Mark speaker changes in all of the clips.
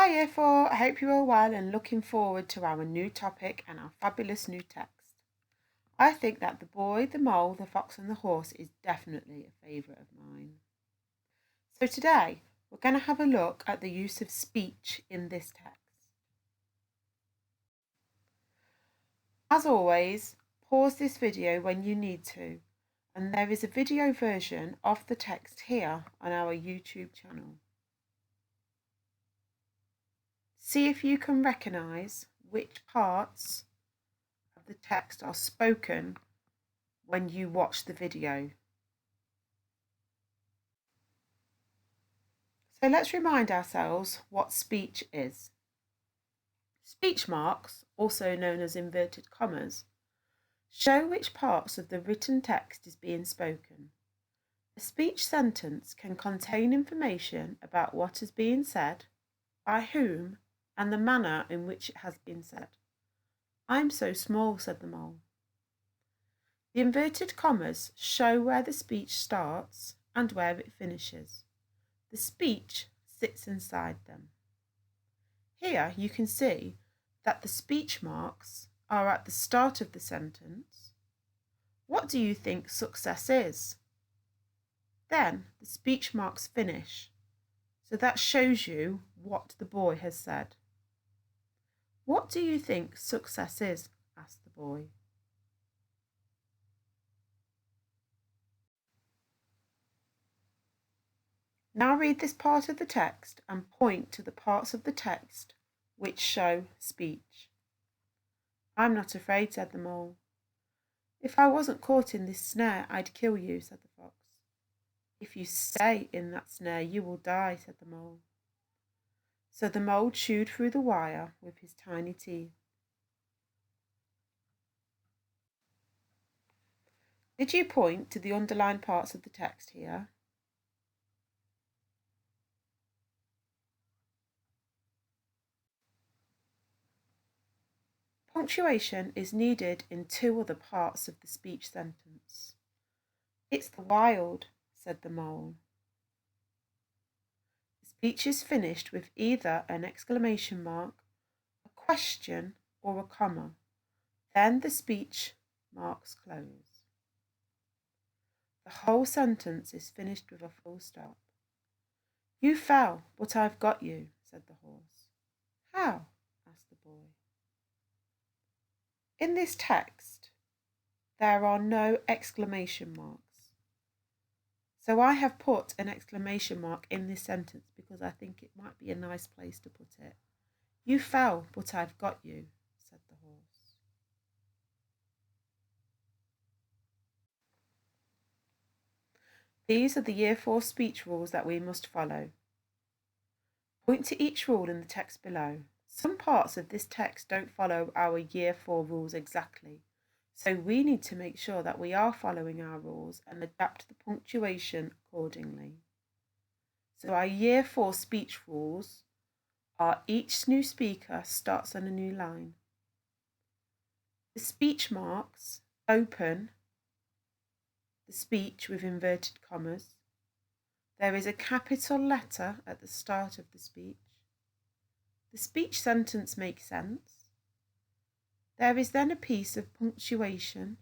Speaker 1: Hi Year 4, I hope you're all well and looking forward to our new topic and our fabulous new text. I think that The Boy, the Mole, the Fox and the Horse is definitely a favourite of mine. So today we're going to have a look at the use of speech in this text. As always, pause this video when you need to, and there is a video version of the text here on our YouTube channel. See if you can recognise which parts of the text are spoken when you watch the video. So let's remind ourselves what speech is. Speech marks, also known as inverted commas, show which parts of the written text is being spoken. A speech sentence can contain information about what is being said, by whom, and the manner in which it has been said. "I'm so small," said the mole. The inverted commas show where the speech starts and where it finishes. The speech sits inside them. Here you can see that the speech marks are at the start of the sentence. What do you think success is? Then the speech marks finish, so that shows you what the boy has said. "What do you think success is?" asked the boy. Now read this part of the text and point to the parts of the text which show speech. "I'm not afraid," said the mole. "If I wasn't caught in this snare, I'd kill you," said the fox. "If you stay in that snare, you will die," said the mole. So the mole chewed through the wire with his tiny teeth. Did you point to the underlined parts of the text here? Punctuation is needed in two other parts of the speech sentence. "It's the wild," said the mole. The speech is finished with either an exclamation mark, a question, or a comma. Then the speech marks close. The whole sentence is finished with a full stop. "You fell, but I've got you," said the horse. "How?" asked the boy. In this text, there are no exclamation marks. So I have put an exclamation mark in this sentence because I think it might be a nice place to put it. "You fell, but I've got you," said the horse. These are the Year 4 speech rules that we must follow. Point to each rule in the text below. Some parts of this text don't follow our Year 4 rules exactly, so we need to make sure that we are following our rules and adapt the punctuation accordingly. So our Year 4 speech rules are: each new speaker starts on a new line. The speech marks open the speech with inverted commas. There is a capital letter at the start of the speech. The speech sentence makes sense. There is then a piece of punctuation.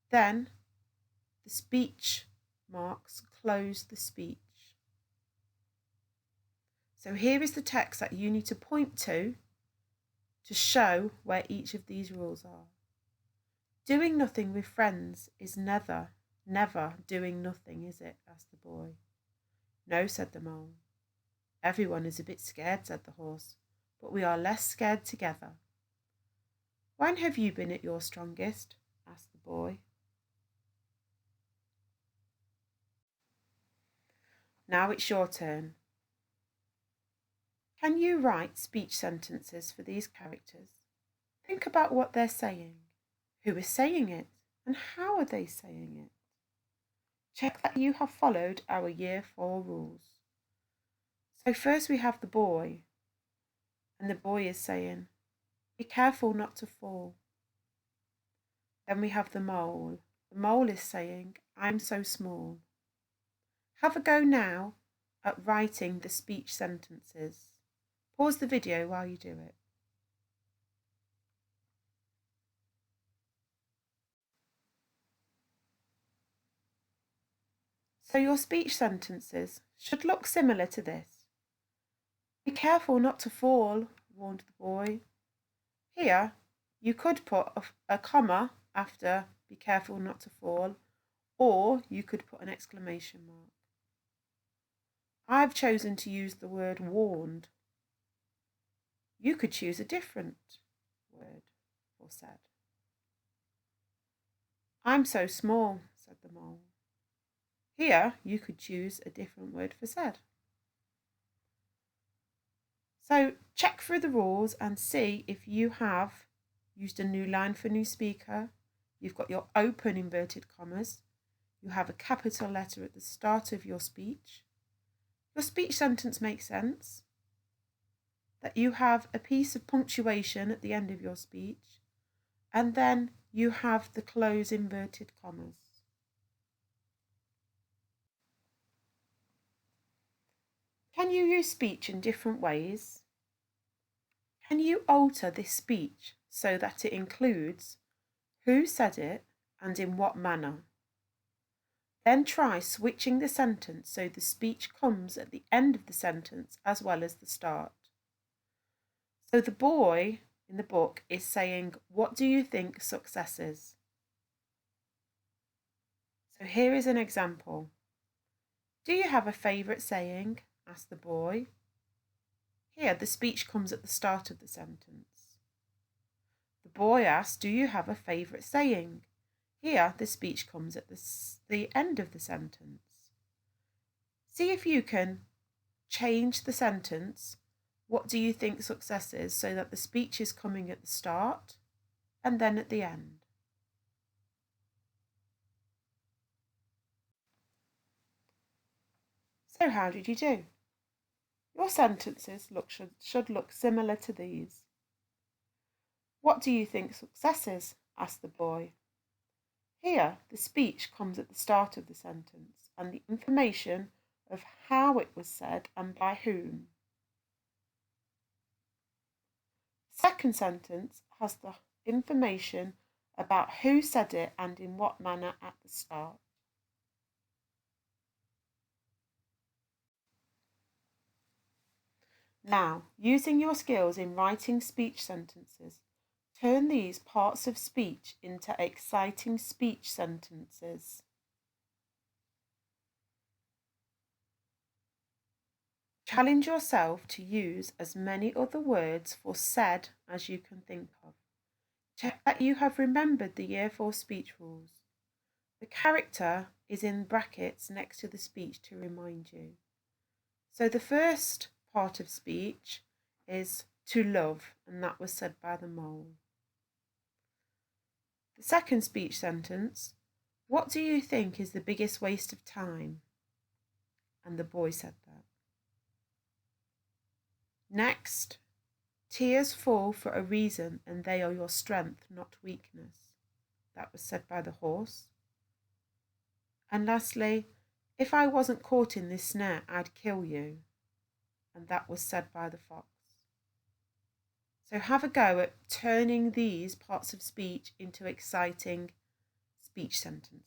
Speaker 1: Then the speech marks close the speech. So here is the text that you need to point to show where each of these rules are. "Doing nothing with friends is never doing nothing, is it?" asked the boy. "No," said the mole. "Everyone is a bit scared," said the horse, "but we are less scared together." "When have you been at your strongest?" asked the boy. Now it's your turn. Can you write speech sentences for these characters? Think about what they're saying. Who is saying it? And how are they saying it? Check that you have followed our Year 4 rules. So first we have the boy, and the boy is saying, "Be careful not to fall." Then we have the mole. The mole is saying, "I'm so small." Have a go now at writing the speech sentences. Pause the video while you do it. So your speech sentences should look similar to this. Be careful not to fall, warned the boy. Here, you could put a comma after be careful not to fall, or you could put an exclamation mark. I've chosen to use the word warned. You could choose a different word for said. I'm so small, said the mole. Here, you could choose a different word for said. So check through the rules and see if you have used a new line for new speaker, you've got your open inverted commas, you have a capital letter at the start of your speech sentence makes sense, that you have a piece of punctuation at the end of your speech, and then you have the close inverted commas. Can you use speech in different ways? Can you alter this speech so that it includes who said it and in what manner? Then try switching the sentence so the speech comes at the end of the sentence as well as the start. So the boy in the book is saying, what do you think success is? So here is an example. Do you have a favourite saying? Asked the boy. Here the speech comes at the start of the sentence. The boy asked, do you have a favourite saying? Here the speech comes at the end of the sentence. See if you can change the sentence, what do you think success is, so that the speech is coming at the start and then at the end. So how did you do? Your sentences should look similar to these. What do you think success is? Asked the boy. Here, the speech comes at the start of the sentence and the information of how it was said and by whom. The second sentence has the information about who said it and in what manner at the start. Now, using your skills in writing speech sentences, turn these parts of speech into exciting speech sentences. Challenge yourself to use as many other words for said as you can think of. Check that you have remembered the Year 4 speech rules. The character is in brackets next to the speech to remind you. So the first part of speech is to love, and that was said by the mole. The second speech sentence, what do you think is the biggest waste of time? And the boy said that. Next, tears fall for a reason and they are your strength, not weakness. That was said by the horse. And lastly, if I wasn't caught in this snare, I'd kill you. And that was said by the fox. So have a go at turning these parts of speech into exciting speech sentences.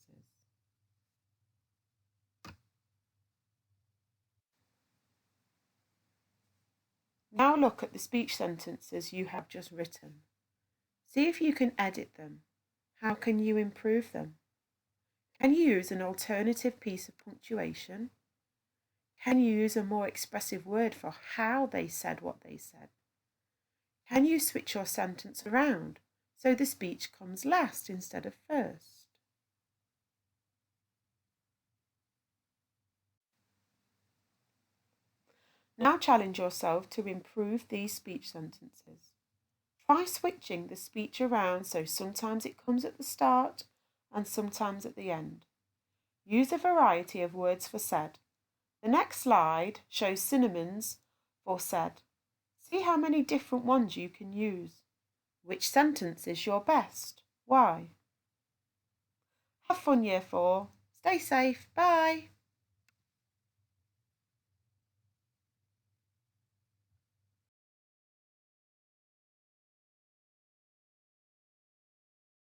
Speaker 1: Now look at the speech sentences you have just written. See if you can edit them. How can you improve them? Can you use an alternative piece of punctuation? Can you use a more expressive word for how they said what they said? Can you switch your sentence around so the speech comes last instead of first? Now challenge yourself to improve these speech sentences. Try switching the speech around so sometimes it comes at the start and sometimes at the end. Use a variety of words for said. The next slide shows synonyms for said. See how many different ones you can use. Which sentence is your best? Why? Have fun, Year 4. Stay safe. Bye.